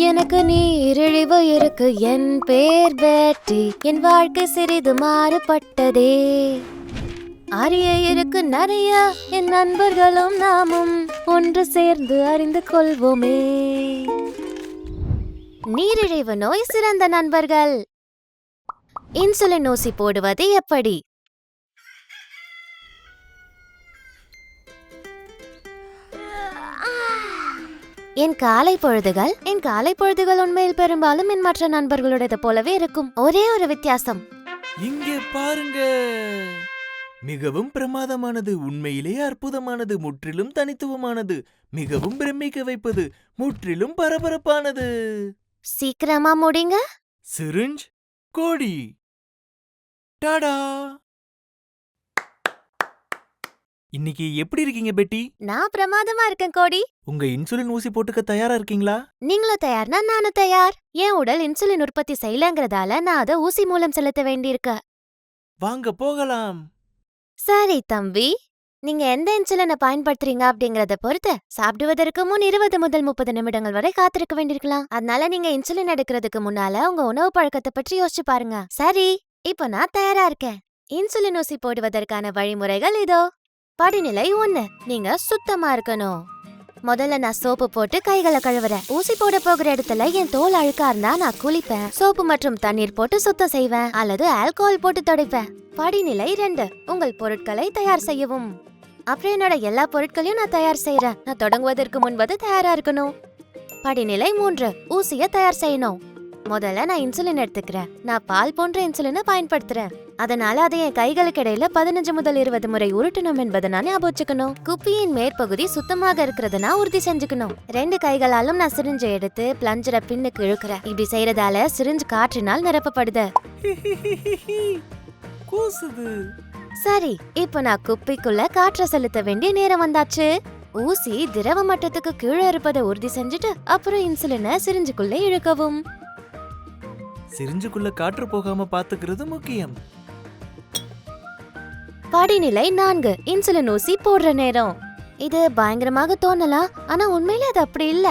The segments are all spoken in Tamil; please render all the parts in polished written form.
எனக்கு நீரிழிவு இருக்கு, என் பேர் பெட்டி, என் வாழ்க்கை சிறிது மாறுபட்டதே. அறிய இருக்கு நிறைய, என் நண்பர்களும் நாமும் ஒன்று சேர்ந்து அறிந்து கொள்வோமே. நீரிழிவு நோய் சிறந்த நண்பர்கள். இன்சுலின் ஊசி போடுவது எப்படி? என் காலை பொழுதுகள் உண்மையில் பெரும்பாலும் என் மற்ற நண்பர்களுடையது போலவே இருக்கும். ஒரே ஒரு வித்தியாசம். இங்கே பாருங்க, மிகவும் பிரமாதமானது, உண்மையிலே அற்புதமானது, முற்றிலும் தனித்துவமானது, மிகவும் பிரமிக்க வைப்பது, முற்றிலும் பரபரப்பானது. சீக்கிரமா முடிங்க. சிரிஞ்ச் கோடி. டாடா. இன்னைக்கு எப்படி இருக்கீங்க பெட்டி? நான் பிரமாதமா இருக்கேன் கோடி. உங்க இன்சுலின் ஊசி போட்டுக்க தயாரா இருக்கீங்களா? நீங்களும் தயார்னா நானும் தயார். என் உடல் இன்சுலின் உற்பத்தி செய்யலங்கிறதால நான் அதை ஊசி மூலம் செலுத்த வேண்டியிருக்க. வாங்க போகலாம். சரி தம்பி, நீங்க எந்த இன்சுலினை பயன்படுத்துறீங்க அப்படிங்கறத பொறுத்து சாப்பிடுவதற்கு முன் 20 முதல் 30 நிமிடங்கள் வரை காத்திருக்க வேண்டியிருக்கலாம். அதனால நீங்க இன்சுலின் எடுக்கிறதுக்கு முன்னால உங்க உணவு பழக்கத்தை பற்றி யோசிச்சு பாருங்க. சரி, இப்போ நான் தயாரா இருக்கேன். இன்சுலின் ஊசி போடுவதற்கான வழிமுறைகள் இதோ. படிநிலை 1, நீங்க சுத்தமா இருக்கணும். முதல்ல நான் சோப்பு போட்டு கைகளை கழுவுறேன். ஊசி போட போகிற இடத்துல என் தோல் அழுக்கா இருந்தா நான் குளிப்பேன். சோப்பு மற்றும் தண்ணீர் போட்டு சுத்தம் செய்வேன் அல்லது ஆல்கோஹால் போட்டு துடைப்பேன். படிநிலை 2, உங்கள் பொருட்களை தயார் செய்யவும். அப்புறம் என்னோட எல்லா பொருட்களையும் நான் தயார் செய்யறேன். நான் தொடங்குவதற்கு முன்பது தயாரா இருக்கணும். படிநிலை 3, ஊசிய தயார் செய்யணும். முதல்ல நான் இன்சுலின் எடுத்துக்கிறேன். நான் பால் போன்ற இன்சுலினை பயன்படுத்துறேன். அதனால அதை என் கைகளுக்கு இடையில 15 முதல் 20 முறை உருட்டணும் என்பதை நான் ஞாபகம் வச்சுக்கணும். குப்பியின் மேற்பகுதி சுத்தமாக இருக்கிறத நான் உறுதி செஞ்சுக்கணும். 2 கைகளாலும் நான் சிரிஞ்சை எடுத்து பிளஞ்சரை பின்னுக்கு இழுக்கிறேன். இப்படி செய்யறதால சிரிஞ்சு காற்றினால் நிரப்பப்படுது. சரி, இப்போ நான் குப்பிக்குள்ள காற்றை செலுத்த வேண்டிய நேரம் வந்தாச்சு. ஊசி திரவ மட்டத்துக்கு கீழே இருப்பதை உறுதி செஞ்சுட்டு அப்புறம் இன்சுலினை சிரிஞ்சுக்குள்ள இழுக்கவும். சிரிஞ்சுக்குள்ள காற்று போகாம பாத்துக்கிறது முக்கியம். படிநிலை 4, இன்சுலின் ஊசி போடுற நேரம். இது பயங்கரமாக தோணலாம், ஆனா உண்மையில அது அப்படி இல்ல.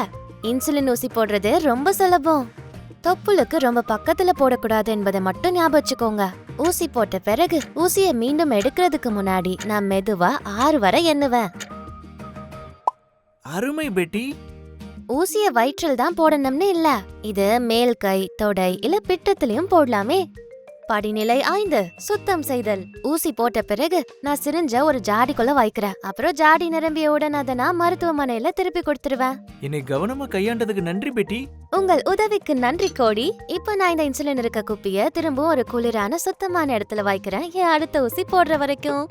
இன்சுலின் ஊசி போடுறது ரொம்ப சுலபம். தொப்புளுக்கு ரொம்ப பக்கத்துல போடக்கூடாது என்பதை மட்டும் ஞாபகம் வச்சுக்கோங்க. ஊசி போட்ட பிறகு ஊசியை மீண்டும் எடுக்கிறதுக்கு முன்னாடி நான் மெதுவா 6 வரை எண்ணுவேன். அருமை பெட்டி. ஊசிய வயிற்றில் தான் போடணும்னு இல்ல, இது மேல் கை, தொடை இல்ல பிட்டத்திலையும் போடலாமே. படிநிலை 5, சுத்தம் செய்தல். ஊசி போட்ட பிறகு நான் சிரிஞ்ச ஒரு ஜாடிக்குள்ள வைக்கிறேன். அப்புறம் ஜாடி நிரம்பியவுடன் அதை நான் மருத்துவமனையில திருப்பி கொடுத்துருவேன். என்னை கவனமா கையாண்டதுக்கு நன்றி பெட்டி. உங்கள் உதவிக்கு நன்றி கோடி. இப்ப நான் இந்த இன்சுலின் இருக்க குப்பிய திரும்ப ஒரு குளிரான சுத்தமான இடத்துல வைக்கிறேன், என் அடுத்த ஊசி போடுற வரைக்கும்.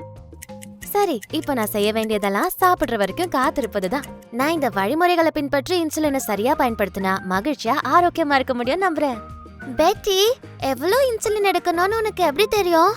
சரி, இப்ப நான் செய்ய வேண்டியதெல்லாம் சாப்பிடுற வரைக்கும் காத்திருப்பதுதான். நான் இந்த வழிமுறைகளை பின்பற்றி இன்சுலினை சரியா பயன்படுத்தினா மகிழ்ச்சியா ஆரோக்கியமா இருக்க முடியும் நம்புறேன். பெட்டி, எவ்வளவு இன்சுலின் எடுக்கணும்னு உனக்கு எப்படி தெரியும்?